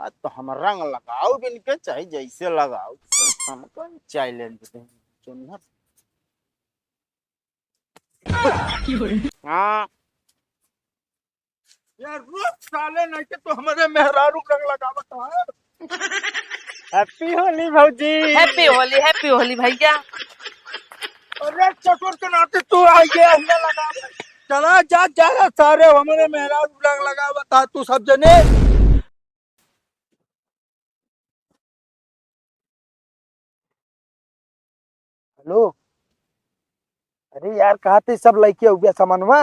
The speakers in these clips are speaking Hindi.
आज तो हम रंग लगाओ बिन के चाहे जैसे लगाओ हमको चैलेंज चुनर। हाँ यार रोज साले नहीं के तो हमारे मेहरारू रंग लगावत है। हैप्पी होली भौजी। हैप्पी होली भैया। अरे चकोर के नाते तू आ गया हमने लगा। चला जा जा सारे हमारे मेहरारू रंग लगावत है तू सब जने। हेलो अरे यार कहा थे सब लड़के हो गया सामानवा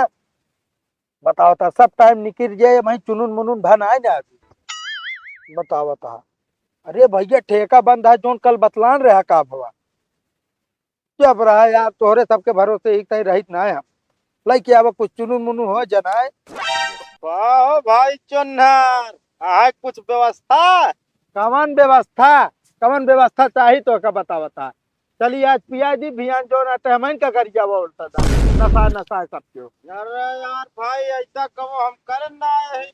बताओ था सब टाइम निकल जाए वही चुनुन मुनुन भन आए ना अभी बताओ बता। अरे भैया ठेका बंद है जोन कल बतलान रहा का भवा क्या रहा यार तोहरे सबके भरोसे एक तय रहित ना है हम लड़के अब कुछ चुनुन मुनुन हो जनाए। वाह भाई चुन्नर है कुछ व्यवस्था कवन व्यवस्था चाहिए तो का बता। चलिए आज पिया दी भियान जो ना टहमन का कर जावा उल्टा था नशा नशा सब क्यों। अरे यार भाई ऐसा कहो हम करन ना आए।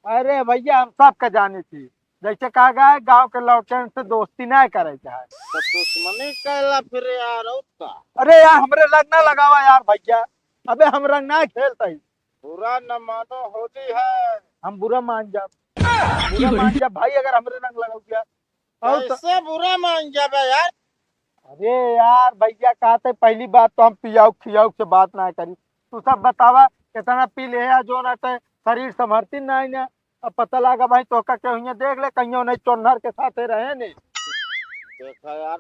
अरे भैया हम सब का जाने थी जैसे कहा गया गांव के लौटन से दोस्ती ना करे चाहे तो दुश्मनी कहला फिर यार उसका। अरे यार हमरे रंग ना लगावा यार भैया अबे हम रंग ना खेलते ही बुरा न मानो होली है। हम बुरा मान जा भाई अगर हमरे रंग लगाओ गया कैसे बुरा मान जाबे यार। अरे यार भैया कहते पहली बात तो हम पियाऊ खियाऊ से बात ना करी तू सब बतावा कितना पी ले जो ना शरीर संभरती ना अब पता लगा भाई तो का क्यों देख ले कहीं नहीं चोनहर के साथ रहे नहीं देखा यार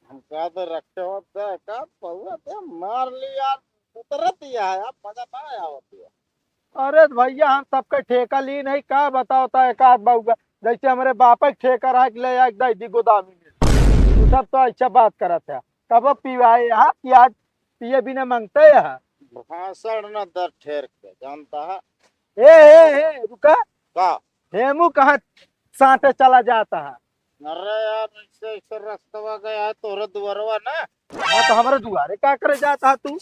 हम क्या तो रखे होते है का बहुआ ते मार ली यार उतरत दिया है आप मजा ना आया होती है। अरे भैया हम सबका ठेका ली नहीं का बताओ था एक आध बहुआ जैसे हमारे बाप ठेका रख ले एक गोदामी में तू सब तो अच्छा बात करा था कब पीवाए यहाँ प्याज पिए बिना मांगते है भाषण न दर ठेर के जानता है। ए रुका का हेमू कहा साथे चला जाता है। अरे यार ऐसे ऐसे रास्ता गया है तोरे दुआरवा ना हाँ तो हमारे दुआरे क्या करे जाता है तू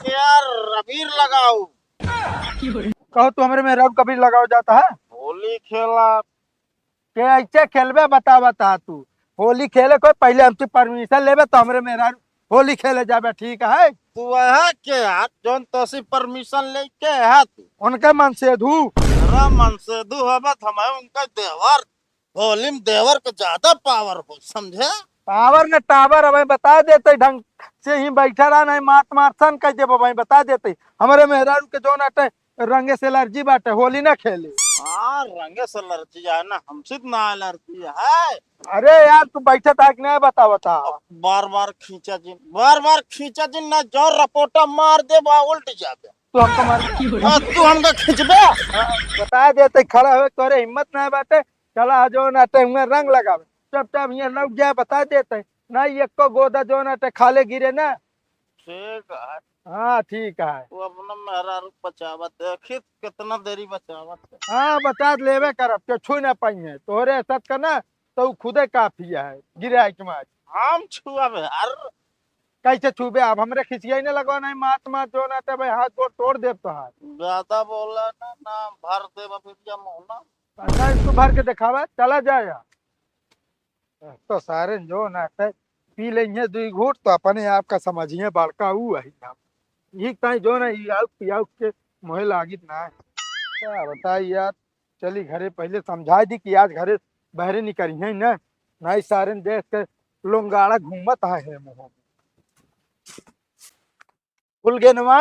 यार रबीर लगाओ कहो तू हमारे में रब कबीर लगाओ जाता है होली खेला के ऐसे खेलबे बता तू होली खेले कोई पहले हमसे परमिशन लेबे तो हमरे मेरा होली खेले जाबे ठीक है। तू है के यार जोन तोसी परमिशन लेके है तू उनके मन से धू तेरा मन से धू हबत हमें उनका देवर होली में देवर का ज्यादा पावर हो समझे पावर ने टावर हमें बता देते ढंग से ही बैठा रहा नहीं मात सन कह दे भाई बता देते हमारे मेहरारू के जो नाटे रंगे से एलर्जी बाटे होली ना खेले। हाँ रंगे से एलर्जी है ना हमसे ना एलर्जी है। अरे यार तू बैठा था कि नहीं बता बार बार खींचा जिन ना जो रपोटा मार दे उल्ट जाबे तू हमको मार तू हमको खींचबे बता देते खड़ा हो तोरे हिम्मत ना बाटे चला जो नाटे में रंग लगावे चुपचाप यहाँ लग जाए बता देते नहीं एक को गोदा जो नाटे खाले गिरे ना ठीक है। हाँ ठीक है वो अपना मेहरारू बचावत देखी कितना देरी बचावत हाँ बता लेवे करब के छू ना पाई है तोरे सत का ना तो खुदे काफी है गिरा के मार हम छुआबे यार कैसे छुबे अब हमरे खिसियाई ने लगवा नहीं मात जो ना ते भाई हाथ गोड़ तोड़ देब तो हाथ ज्यादा बोला ना भर देब फिर जा मोहना अच्छा इसको भर के दिखावा चला जाएगा तो सारे जो ना पी लेंगे दो घूट तो अपने आप का समझिए बड़का ऊ है यही कहीं जो ना पियाऊ के मोहे लागित ना है क्या बताइए यार चली घरे पहले समझा दी कि आज घरे बहरे निकली है ना नहीं सारे देख के लोंगाड़ा घूमत है मुँह फुल गेनवा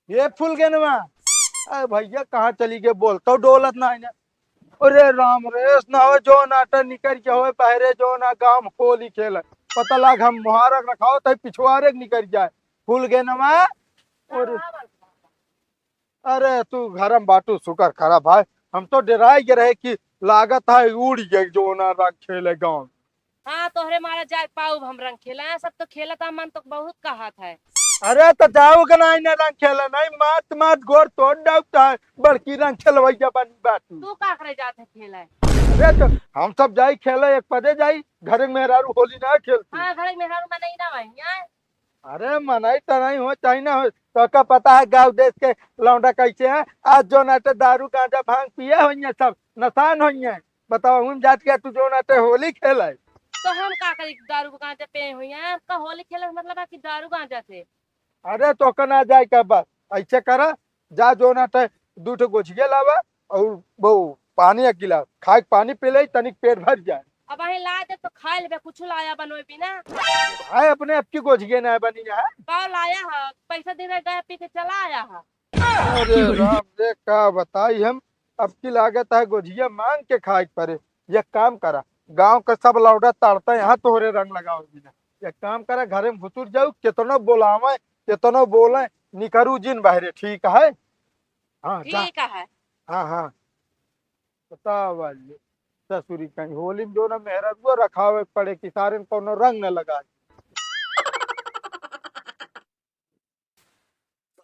ये फुल गेनवा अरे भैया कहाँ चली गए बोलता डोलत ना है ना अरे राम रेस ना हो जो नाटा निकल के हो पहरे जो ना गांव होली खेल पता लग हम मुहारक रखाओ तो पिछवाड़े निकल जाए फूल गे नमा और अरे तू घरम बाटू सुकर खरा भाई हम तो डराए के रहे कि लागत है उड़ गए जो ना रंग खेले गांव। हाँ तोहरे मारा जाए पाऊ हम रंग खेला सब तो खेला था मन तो बहुत कहा था। अरे तो जाओ के ना रंग खेला नहीं मात गोर तोड़ डाउता है बड़की रंग खेलवैया बन बाटू तू का करे जाते खेला अरे तो हम सब जाई खेले एक पदे जाई घर में मेहरारू होली ना खेलती। हाँ घर में मेहरारू में नहीं ना भैया अरे मनाई तो नहीं हो चाहे ना हो, तो का पता है गांव देश के लौंडा कैसे हैं। आज जो नाटे दारू गांजा भांग पिए हुई सब नशान हुई है। बताओ हम जात के तू जो नाटे होली खेले। तो हम का करी दारू गांजा पे हुई हैं का होली खेले का मतलब है कि दारू गांजा से। अरे तो कना जाए का बस ऐसे करा, जा जो नाटे दूठो गुझिया लावा और वो पानी एक गिलास खाए पानी पी ले तनिक पेट भर जाए। अब अही ला दे तो खा लेबे कुछ लाया बनोए बिना। भाई अपने अब की गुझिया ना बनी है। का लाया है पैसा देने गए पी के चला आया है। अरे राम रे का बताई हम, अब की लागत है गुझिया मांग के खाए के पड़े। ये काम करा, गांव का सब लौड़ा ताड़ता यहाँ तोहरे रंग लगाओ बिना। ये काम करा घरे में घुसुर जाऊ कितनो बोलावे कितनो बोले निकरू जिन बहरे ठीक है। हाँ जा। ठीक है। हाँ हाँ बताओ वाली ससुरी कहीं होली में जो ना मेहरा वो रखावे पड़े कि सारे में कोनो रंग न लगाए।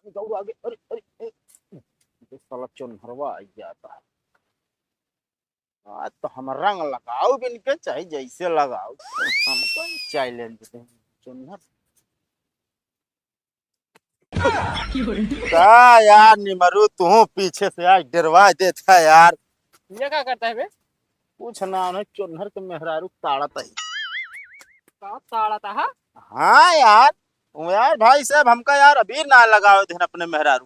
जाऊ आगे, अरे अरे ये साला चुनहरवा आ जाता है। आज तो हम रंग लगाओ भी इनके चाहे जैसे लगाओ हम तो चैलेंज दे चुनहर। का यार निमरू तू पीछे से आज डरवा देता यार। ये क्या करता है बे। कुछ ना उन्हें चुनहर के मेहरारू ताड़ता ही। का ताड़ा था हा? हाँ यार, यार भाई साहब हमका यार अबीर ना लगाओ थे अपने मेहरारू।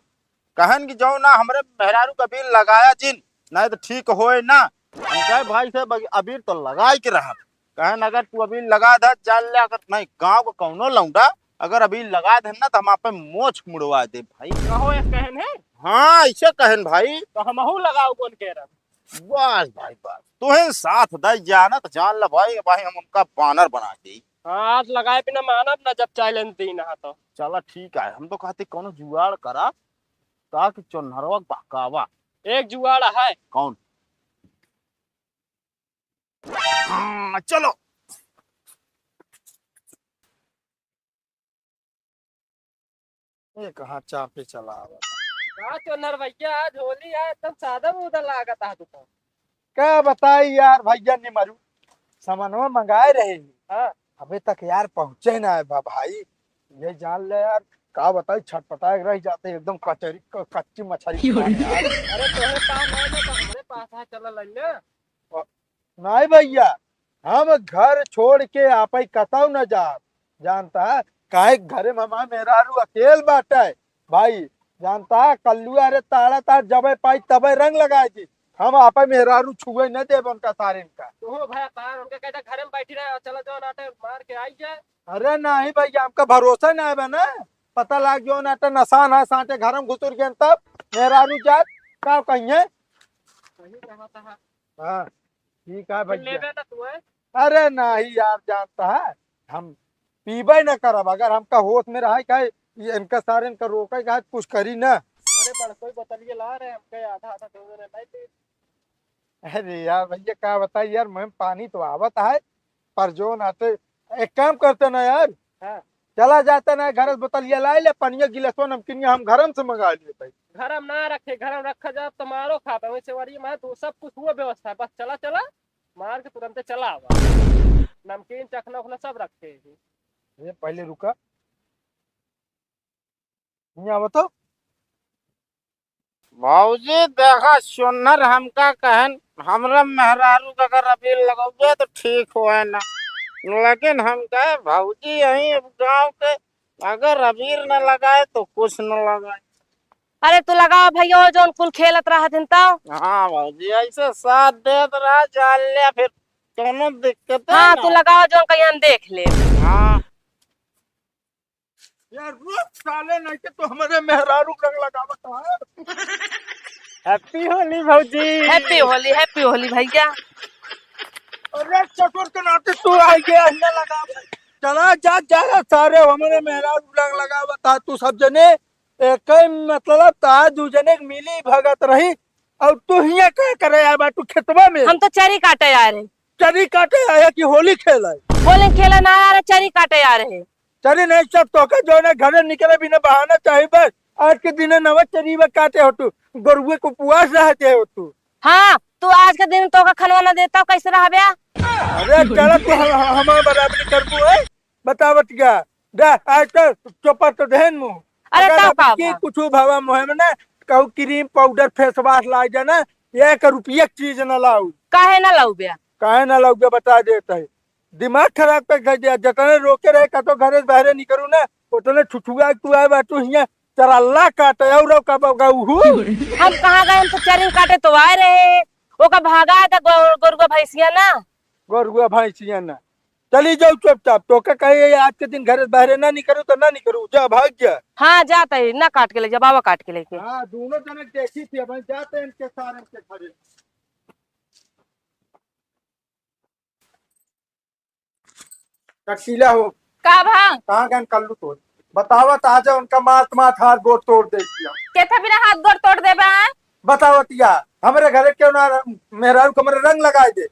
कहन की जो ना हमारे मेहरारू का अबीर लगाया जिन ना तो ठीक होए ना। हम कहे भाई साहब अबीर तो लगा के रहा। कहन अगर तू अबीर लगा दे चल ले, अगर नहीं गांव को कौनो लौंडा अगर अबीर लगा दे ना तो हम आप पे मोछ मुड़वा दे भाई। कहो ये कहन है। हाँ ऐसे कहन भाई। तो हमहू लगाओ कौन कह रहा। बस भाई बस तुम्हें साथ दे जाना तो जान ला भाई, भाई हम उनका बानर बना दे। हाँ लगाए बिना मानब ना जब चैलेंज दी ना तो। चला ठीक है, हम तो कहते कोनो जुगाड़ करा ताकि चुनहरवा बहकावा। एक जुगाड़ है। कौन? हाँ चलो। ये कहाँ चापे चला का चोनर भैया आज होली है एकदम सादा मुदा लागत है तो। क्या बताई यार भैया ने मरू सामानवा मंगाए रहे। हाँ अभी तक यार पहुंचे ना है भाई। ये जान ले यार का बताई छटपटाए रह जाते एकदम कचरी कच्ची मछली यार। अरे तोहरे पास है ना तो हमारे पास है चल ले। नहीं भैया हम घर छोड़ के आप ही कतौ न जा जानता है काहे घरे में हमारा मेहरारू अकेल बाटा है भाई। जानता है कल्लुआ रे ताड़ा ताड़ जबे पाई तबे रंग लगाए जी। हम आप मेहरारू छुए न देव उनका सारे का। तो भाई पार उनके कहता घर में बैठी रहे चलो जो नाटे मार के आई जाए। अरे नहीं भैया हमका भरोसा नहीं है ना। पता लग जो नाटे नशान है साटे घर में घुसुर गए तब मेहरारू जात का कहिए। हाँ ठीक है भैया। अरे नहीं यार जानता है हम पीबे न करब अगर हमका होश में रहा का ये इनका सारे इनका रोके का कुछ करी ना। अरे बड़ कोई बोतलिए ला रहे हमके आधा आधा दे रहे नहीं पी। अरे यार भैया क्या बताइए यार मैं पानी तो आवत है पर जो नाते एक काम करते ना यार। हाँ चला जाता ना घर बोतलिया ला ले पनिया गिलासवा नमकीन हम घर से मंगा लिए। घर में ना रखे घर में रखा जाए तो मारो खा पे वैसे वारी में तो सब कुछ हुआ व्यवस्था बस चला चला मार के तुरंत चला आवा। नमकीन चखना उखना सब रखे ये पहले रुका यहाँ बताओ। भाजी देखा सुनर हमका कहन हमरा मेहरारू का अगर अबीर लगाओगे तो ठीक हो ना, लेकिन हम कहे भाजी यही गांव के अगर अबीर न लगाए तो कुछ न लगाए। अरे तू लगाओ भैया जो कुल खेलत रहा दिन तो। हाँ भाजी ऐसे साथ देत रहा जान ले फिर दोनों दिक्कत। हाँ तू लगाओ जो कहीं देख ले। हाँ यार रोज साले नहीं के तो हमारे मेहरारू रंग लगावत है। हैप्पी होली भौजी। हैप्पी होली भैया। अरे चतुर के नाते तू आ गया न लगा। चला जा जा सारे हमारे मेहरारू रंग लगावत है तू सब जने एक मतलब ता दूजने मिली भगत रही और तू हिया क्या करे यार बा तू खेतवा में। हम तो चरी काटे आ रहे। चरी काटे आया कि होली खेला? होली खेला ना आ रहे चरी काटे आ रहे। चरी नहीं सब तो के जो ना घर निकले बिना बहाना चाहिए बस। आज के दिन नवा चरी में काटे हो तू गरुए को पुआस रहते हो तू। हाँ तू आज के दिन तो का खनवा देता कैसे रहा बया। अरे चला तू हमारे बराबरी कर है बतावत क्या दे आइते चोपर तो देन मुंह अरे अगर का अब का की कुछ भावा मोहे में ना कहू क्रीम पाउडर फेस वाश लाई जा ना 1 रुपया चीज न लाऊ काहे ना लाऊ बे? काहे ना लाऊ के बता देता है दिमाग खराब कर गया दिया जतने रोके रहे का तो घरे बहरे नहीं करू ना उतने छुछुआ तू आए बाटू हिया चरल्ला काटे और का बगाऊ हम कहाँ गए? हम तो चरिंग काटे तो आए रहे। ओका भागा था गोरुआ भैंसिया ना। गोरुआ भैंसिया ना चली जाऊ चुपचाप तो का कहे आज के दिन घर बहरे ना नहीं करू तो ना नहीं करू जा भाग जा हाँ जाता है ना, काट के ले जा बाबा, काट के लेके। हाँ दोनों जने देखी थी अब जाते हैं इनके सारे के खड़े कटीला हो का भांग कहाँ गए कल्लू तो बतावत आज उनका मात मात हाथ गोड़ तोड़ दे दिया केथा बिना हाथ गोड़ तोड़ दे बा? बतावतिया हमारे घरे क्यों ना मेहरारू को मेरे रंग लगाए दे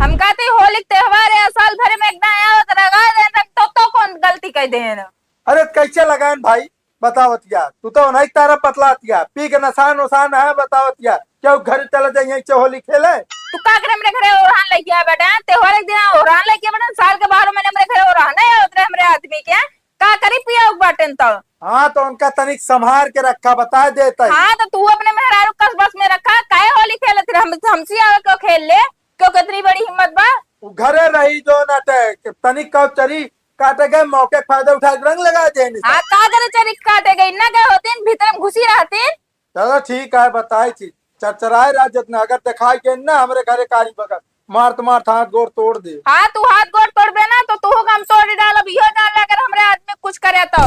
हम कहते होली के त्योहार है, साल भर में एक ना आया तो लगा दे रंग, तो कौन गलती कर दे ना? अरे कैसे लगाएन भाई बतावतिया तू तो नहीं तारा पतलातिया पी के नसान उसान है बतावतिया क्यों घर चले जाए यहीं से होली खेले तू का करे हमरे घरे ओरहान लेके आ बेटा? त्योहार एक दिन ओरहान लेके बेटा, साल के 12 महीने हमरे घरे ओरहान है उतरे हमरे आदमी के का करी पिया बाटन तो। हाँ तो उनका तनिक संभार के रखा बता देता है हाँ तो तू अपने मेहरारू कस बस में रखा, काहे होली खेले थे? हम हमसे आवे क्यों खेल ले? क्यों कितनी बड़ी हिम्मत बा? वो घरे रही जो नाटे तनिक कब चरी काटे गए मौके फायदा उठा के रंग लगा दे हाँ का करे चरिक काटे गई ना गए होतीन भीतर में घुसी रहतीन। चलो ठीक है बताई थी चरचराए राजत ने अगर दिखाई के ना हमारे घरे कारी बगल मार हाथ गोड़ तोड़ दे हाँ तू हाथ गोड़ तोड़बे ना तो तू हम तोड़ डाल, अब इहो डाल अगर हमरे आदमी कुछ करे तो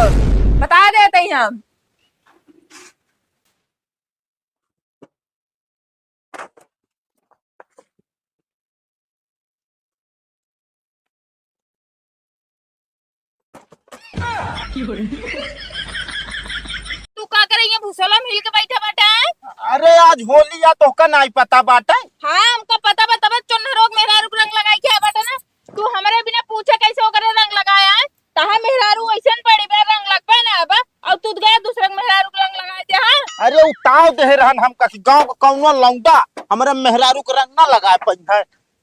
बता देते ही हम। तू का करे ये भूसोला मिल के बैठा बाटा? अरे आज होली या तो का नहीं पता बाटे हाँ हमको पता बा, तब चुन्ना रोग मेहरारू को रंग लगाई के बाटा ना। तू हमरे बिना पूछे कैसे ओकरे रंग लगाया है? तहा मेहरारू ऐसन बड़ी बे रंग लगबे ना अब और तू गया दूसरे के मेहरारू को रंग लगाई दे। हाँ अरे उताव दे रहन हम कसी गांव का कौनो लौंडा हमारे मेहरारू के रंग ना लगाए पई है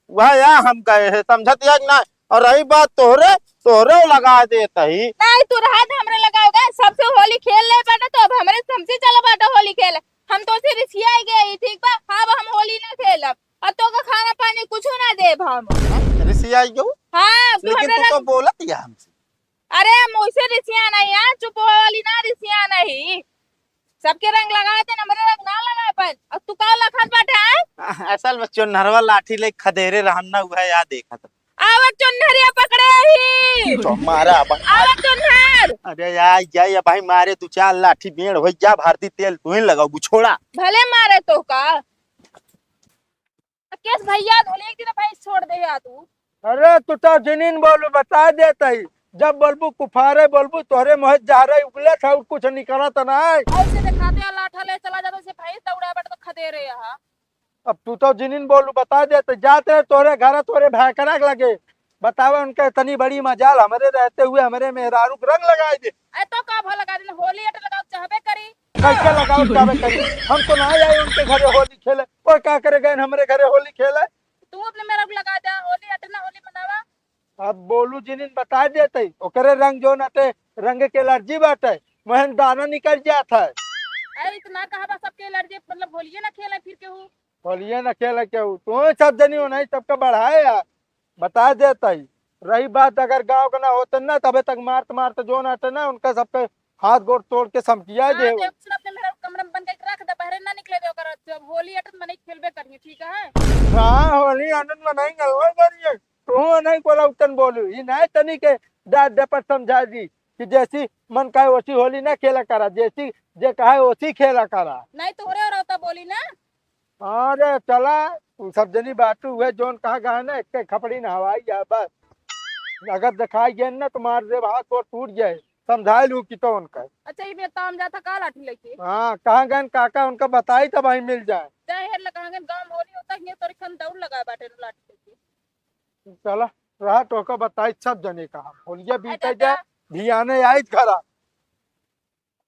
वह या हम कहे है समझत या ना और रही बात तोहरे तोहरे लगा देता ही नहीं तू रात हमरे लगाओगा, सबसे होली खेल ले बाटा तो अब हमरे हमसे चला बाटा होली खेल। हम तो से रिसिया गए ठीक बा। हाँ हम होली ना खेलब और तो का खाना पानी कुछ ना देब हम। ऋषिया जो हाँ तू लेकिन हमरे तू तो रंग, बोलत या हमसे अरे हम वैसे रिसिया नहीं है, चुप वाली ना रिसिया नहीं, सबके रंग लगाए थे हमरे रंग ना लगाए पर। अब तू का लखत बाटा है? असल में चुनहरवा लाठी ले खदेरे रहना हुआ है या देखा तो आवत चुन्नरिया पकड़े ही तो मारा आवत चुन्नर। अरे यार या भाई मारे तू चार लाठी बेड़ हो जा भारती तेल तू ही लगाऊ छोड़ा भले मारे तो का केस भैया धोले एक दिन भाई छोड़ दे या तू। अरे तू तो जनीन बोलू बता देता ही जब बोलबू कुफारे बोलबू तोहरे मोह जा रहे उगले था कुछ निकला तो ना ऐसे दिखाते हैं लाठा ले चला जाता से भाई दौड़ा बैठ तो खदे रे यहाँ। अब तू तो जिनिन बोलू बता देते जाते तोरे घर तोरे भैकरा लगे बतावे उनके तनी बड़ी मजाल हमारे रहते हुए हमारे मेहरारू को रंग लगाए दे ए तो का भला लगा देना होली अट लगाओ चाहबे करी कैसे लगाओ चाहे करी हम तो ना आए उनके घरे होली खेले और क्या करे गए हमारे घरे होली खेले तू अपने मेरा को लगा दे होली अट ना होली मनावा। अब बोलू जिनिन बता देते ओकरे रंग जो नटे रंग के एलर्जी बाटे वहन दाना निकल जाता है। अरे इतना कहा बा सबके एलर्जी मतलब होलिए ना खेले फिर केहू होलिए न खेले केहू तू सब जनी हो नहीं सबका बढ़ाए यार बता देता ही रही बात अगर गांव का ना होता ना तबे तक मारते मारते जो नाटे ना उनका सबके हाथ गोड़ तोड़ के समझिया दे हां तो अपने मेरा कमरा में बंद करके रख दे, बाहर ना निकले दे ओकर। जब होली अट में नहीं खेलबे करिए ठीक है। हाँ होली आनंद में नहीं गलवा करिए तू नहीं कोला उतन बोलू ये नहीं तनी के डाट डपट समझा दी कि जैसी मन का वैसी होली ना खेला करा जैसी जे कहा वैसी खेला करा नहीं तोरे और होता बोली ना। अरे चला तू सब जनी बाटू हुए जोन कहा गया ना एक खपड़ी ना हवाई जा बस अगर दिखाई गए ना तो मार दे हाथ गोड़ टूट जाए समझा लू कि तो उनका अच्छा ये ताम जाता का लाठी लेके हाँ कहाँ गए काका उनका बताई तब वहीं मिल जाए चाहे हेर लगांगे गांव में होली होता है तोरी खन दौड़ लगा बाटे लाठी लेके। चला रहा तो बताई सब जने कहा होलिया बीते अच्छा, जाए धियाने आई घरा